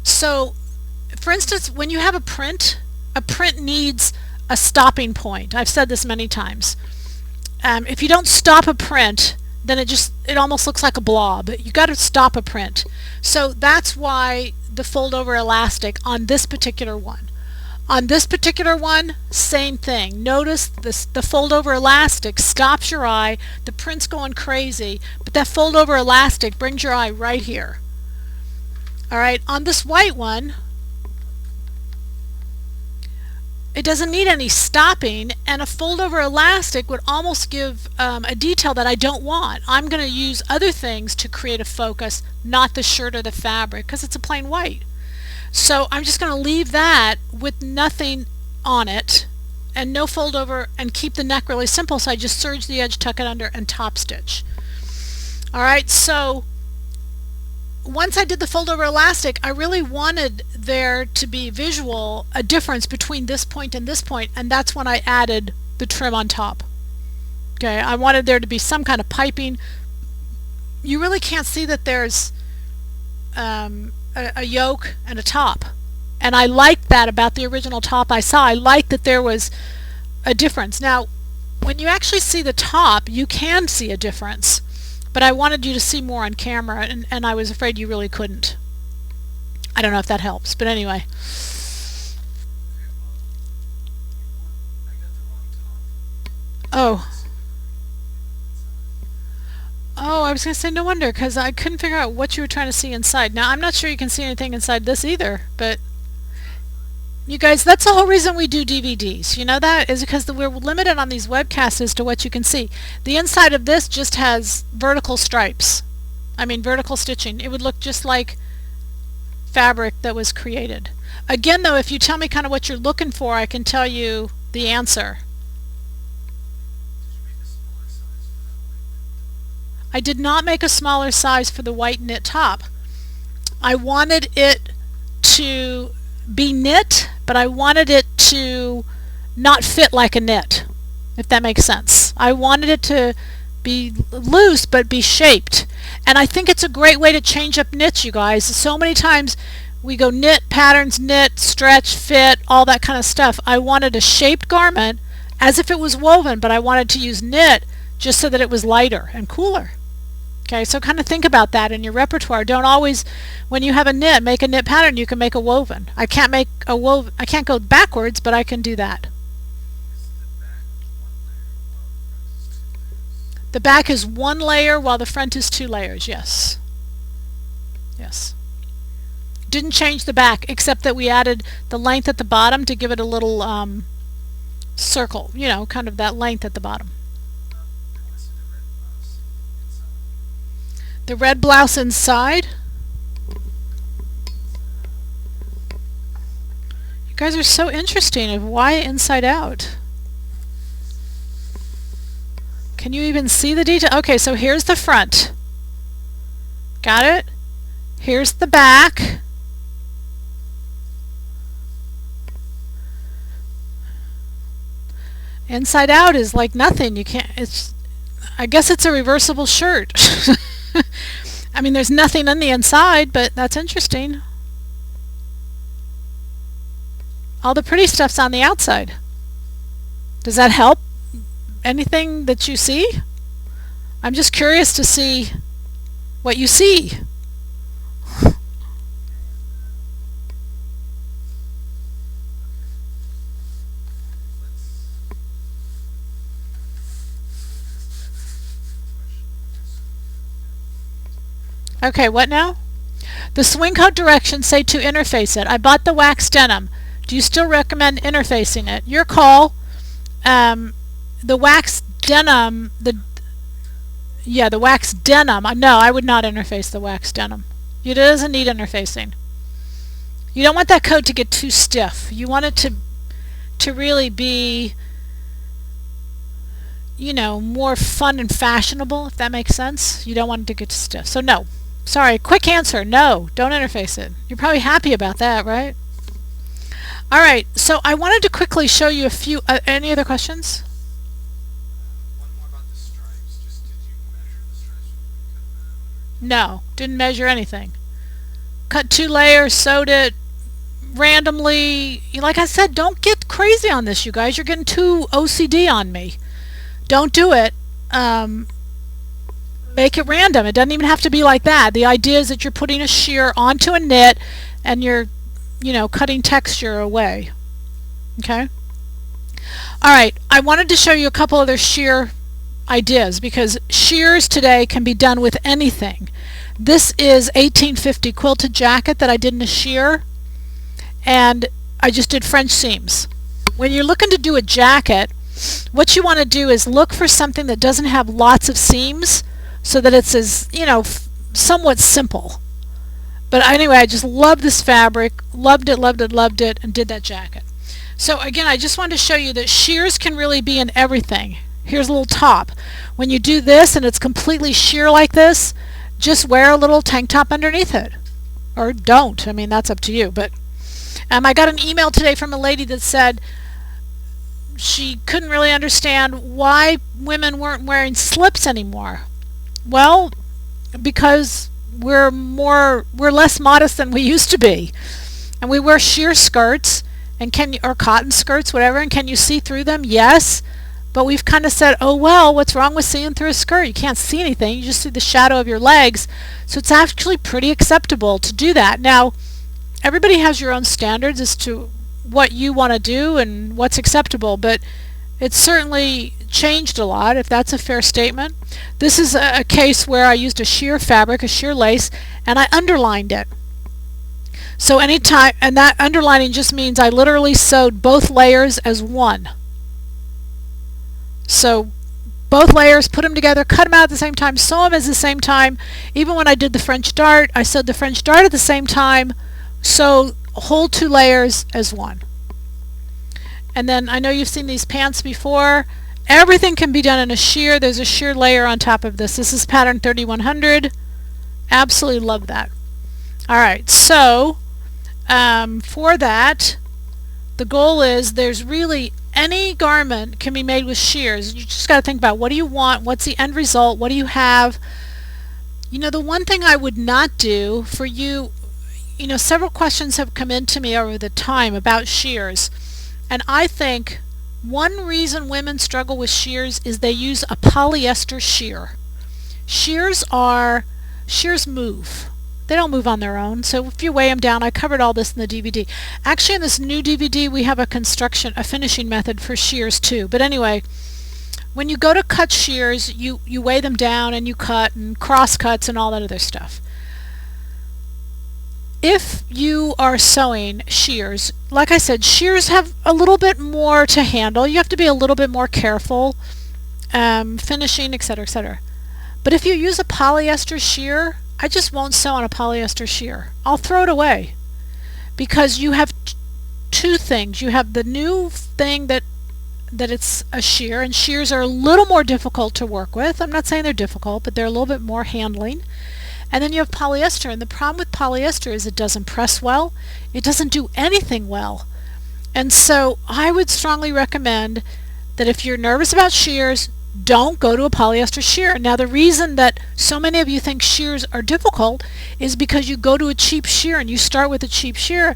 So, for instance, when you have a print needs a stopping point. I've said this many times. If you don't stop a print, then it almost looks like a blob. You got to stop a print. So that's why the fold over elastic on this particular one. On this particular one, same thing. Notice the fold over elastic stops your eye, the print's going crazy, but that fold over elastic brings your eye right here. Alright, on this white one, it doesn't need any stopping, and a fold over elastic would almost give a detail that I don't want. I'm going to use other things to create a focus, not the shirt or the fabric, because it's a plain white. So I'm just going to leave that with nothing on it and no fold over and keep the neck really simple, so I just serge the edge, tuck it under, and top stitch. Alright, so once I did the fold over elastic, I really wanted there to be visual a difference between this point and this point, and that's when I added the trim on top. Okay, I wanted there to be some kind of piping. You really can't see that there's a yoke and a top, and I liked that about the original top I saw. I liked that there was a difference. Now when you actually see the top, you can see a difference, but I wanted you to see more on camera, and I was afraid you really couldn't. I don't know if that helps, but anyway. Oh, I was going to say no wonder, because I couldn't figure out what you were trying to see inside. Now, I'm not sure you can see anything inside this either, but you guys, that's the whole reason we do DVDs. You know that? Is because we're limited on these webcasts as to what you can see. The inside of this just has vertical stripes. I mean vertical stitching. It would look just like fabric that was created. Again though, if you tell me kind of what you're looking for, I can tell you the answer. I did not make a smaller size for the white knit top. I wanted it to be knit, but I wanted it to not fit like a knit, if that makes sense. I wanted it to be loose but be shaped, and I think it's a great way to change up knits, you guys. So many times we go knit, patterns, knit, stretch, fit, all that kind of stuff. I wanted a shaped garment as if it was woven, but I wanted to use knit just so that it was lighter and cooler. Okay, so kind of think about that in your repertoire. Don't always, when you have a knit, make a knit pattern. You can make a woven. I can't make a woven. I can't go backwards, but I can do that. The back is one layer while the front is 2 layers. Yes. Yes. Didn't change the back, except that we added the length at the bottom to give it a little circle. You know, kind of that length at the bottom. The red blouse inside. You guys are so interesting. Of why inside out? Can you even see the detail? Okay, so here's the front. Got it? Here's the back. Inside out is like nothing. You can't, I guess it's a reversible shirt. I mean, there's nothing on the inside, but that's interesting. All the pretty stuff's on the outside. Does that help? Anything that you see? I'm just curious to see what you see. Okay, what now? The swing coat directions say to interface it. I bought the wax denim. Do you still recommend interfacing it? Your call. The wax denim, the wax denim. No, I would not interface the wax denim. It doesn't need interfacing. You don't want that coat to get too stiff. You want it to really be, you know, more fun and fashionable, if that makes sense. You don't want it to get too stiff. So no. Sorry, quick answer. No, don't interface it. You're probably happy about that, right? All right, so I wanted to quickly show you a few, any other questions? One more about the stripes. Just did you measure the stripes before you cut them out? No, didn't measure anything. Cut 2 layers, sewed it randomly. Like I said, don't get crazy on this, you guys. You're getting too OCD on me. Don't do it. Make it random. It doesn't even have to be like that. The idea is that you're putting a shear onto a knit and you're, you know, cutting texture away. Okay? Alright, I wanted to show you a couple other shear ideas because shears today can be done with anything. This is 1850 quilted jacket that I did in a shear, and I just did French seams. When you're looking to do a jacket, what you want to do is look for something that doesn't have lots of seams so that it's as, you know, somewhat simple. But anyway, I just love this fabric, loved it, and did that jacket. So again, I just wanted to show you that shears can really be in everything. Here's a little top. When you do this and it's completely sheer like this, just wear a little tank top underneath it. Or don't. I mean, that's up to you. But I got an email today from a lady that said she couldn't really understand why women weren't wearing slips anymore. Well, because we're less modest than we used to be, and we wear sheer skirts or cotton skirts, whatever. And can you see through them? Yes, but we've kind of said, oh well, what's wrong with seeing through a skirt? You can't see anything. You just see the shadow of your legs. So it's actually pretty acceptable to do that. Now, everybody has your own standards as to what you want to do and what's acceptable, but it's certainly changed a lot, if that's a fair statement. This is a case where I used a sheer fabric, a sheer lace, and I underlined it. So anytime, and that underlining just means I literally sewed both layers as one. So both layers, put them together, cut them out at the same time, sew them at the same time. Even when I did the French dart, I sewed the French dart at the same time, sew whole 2 layers as one. And then I know you've seen these pants before. Everything can be done in a sheer. There's a sheer layer on top of this. This is pattern 3100. Absolutely love that. Alright, so for that, the goal is there's really any garment can be made with shears. You just got to think about what do you want, what's the end result, what do you have. You know, the one thing I would not do for you, you know, several questions have come in to me over the time about shears, and I think one reason women struggle with shears is they use a polyester shear. Shears move. They don't move on their own, so if you weigh them down, I covered all this in the DVD. Actually, in this new DVD, we have a finishing method for shears too. But anyway, when you go to cut shears, you weigh them down and you cut and cross cuts and all that other stuff. If you are sewing shears, like I said, shears have a little bit more to handle. You have to be a little bit more careful, finishing, etc., etc. But if you use a polyester shear, I just won't sew on a polyester shear. I'll throw it away because you have two things. You have the new thing that it's a shear, and shears are a little more difficult to work with. I'm not saying they're difficult, but they're a little bit more handling. And then you have polyester, and the problem with polyester is it doesn't press well. It doesn't do anything well. And so I would strongly recommend that if you're nervous about shears, don't go to a polyester shear. Now the reason that so many of you think shears are difficult is because you go to a cheap shear and you start with a cheap shear.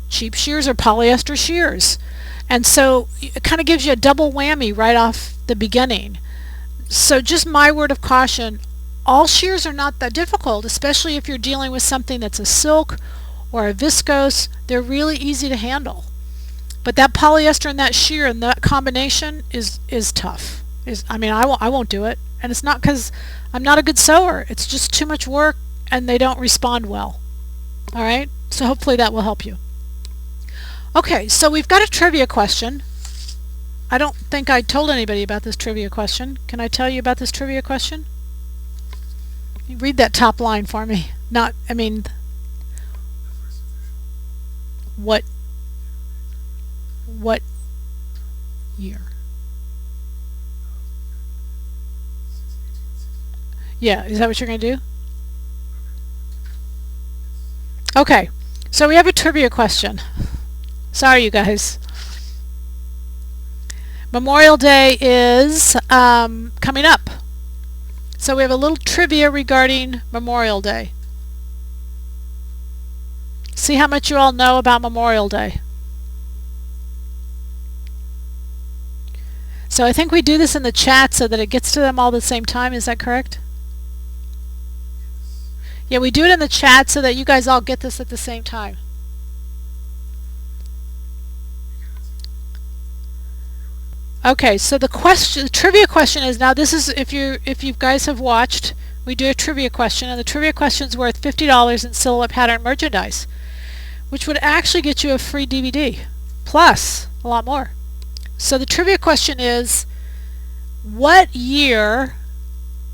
Cheap shears are polyester shears. And so it kind of gives you a double whammy right off the beginning. So just my word of caution, all shears are not that difficult, especially if you're dealing with something that's a silk or a viscose. They're really easy to handle. But that polyester and that shear and that combination is tough. I mean, I won't do it. And it's not because I'm not a good sewer. It's just too much work and they don't respond well. All right, so hopefully that will help you. Okay, so we've got a trivia question. I don't think I told anybody about this trivia question. Can I tell you about this trivia question? You read that top line for me. Not, I mean, The first official what calendar what year? since 1860. Yeah, is that what you're going to do? Yes. Okay, so we have a trivia question. Sorry, you guys. Memorial Day is coming up. So we have a little trivia regarding Memorial Day. See how much you all know about Memorial Day. So I think we do this in the chat so that it gets to them all at the same time. Is that correct? Yes. Yeah, we do it in the chat so that you guys all get this at the same time. You can answer. Okay, so the trivia question is, now this is, if you guys have watched, we do a trivia question, and the trivia question is worth $50 in Silhouette Pattern merchandise, which would actually get you a free DVD, plus a lot more. So the trivia question is, what year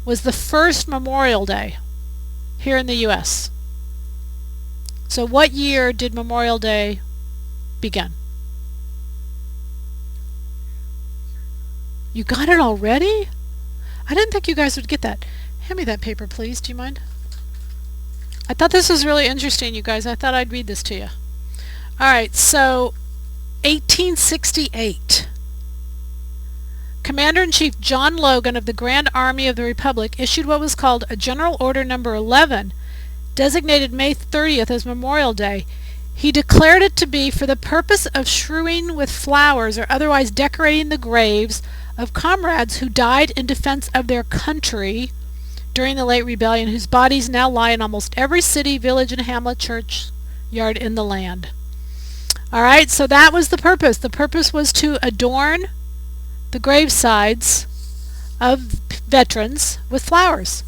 was the first Memorial Day here in the U.S.? So what year did Memorial Day begin? You got it already? I didn't think you guys would get that. Hand me that paper, please. Do you mind? I thought this was really interesting, you guys. I thought I'd read this to you. Alright, so 1868. Commander-in-Chief John Logan of the Grand Army of the Republic issued what was called a General Order Number 11, designated May 30th as Memorial Day. He declared it to be for the purpose of strewing with flowers or otherwise decorating the graves of comrades who died in defense of their country during the late rebellion, whose bodies now lie in almost every city, village, and hamlet churchyard in the land. Alright, so that was the purpose. The purpose was to adorn the gravesides of veterans with flowers.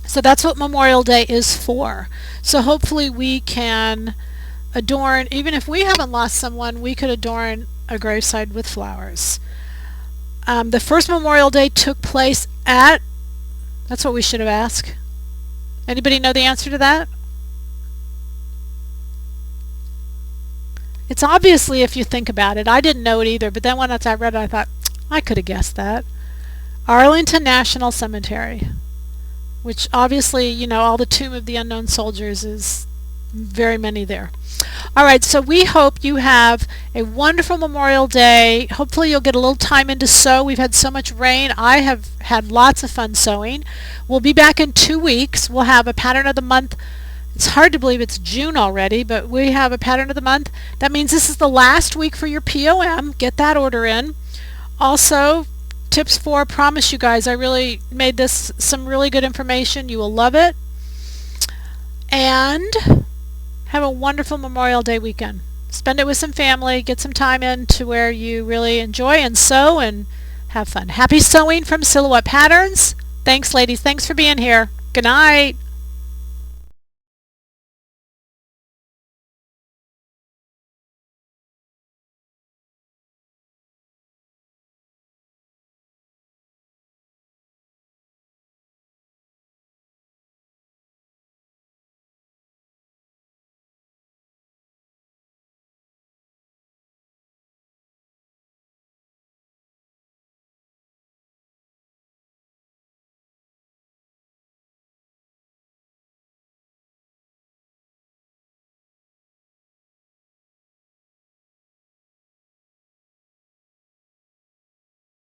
So that's what Memorial Day is for. So hopefully we can adorn, even if we haven't lost someone, we could adorn a graveside with flowers. The first Memorial Day took place at, that's what we should have asked. Anybody know the answer to that? It's obviously, if you think about it, I didn't know it either, but then once I read it, I thought, I could have guessed that. Arlington National Cemetery, which obviously, you know, all the Tomb of the Unknown Soldiers is very many there. Alright, so we hope you have a wonderful Memorial Day. Hopefully you'll get a little time in to sew. We've had so much rain. I have had lots of fun sewing. We'll be back in 2 weeks. We'll have a pattern of the month. It's hard to believe it's June already, but we have a pattern of the month. That means this is the last week for your POM. Get that order in. Also, tips 4, promise you guys, I really made this some really good information. You will love it. And have a wonderful Memorial Day weekend. Spend it with some family. Get some time in to where you really enjoy and sew and have fun. Happy sewing from Silhouette Patterns. Thanks, ladies. Thanks for being here. Good night.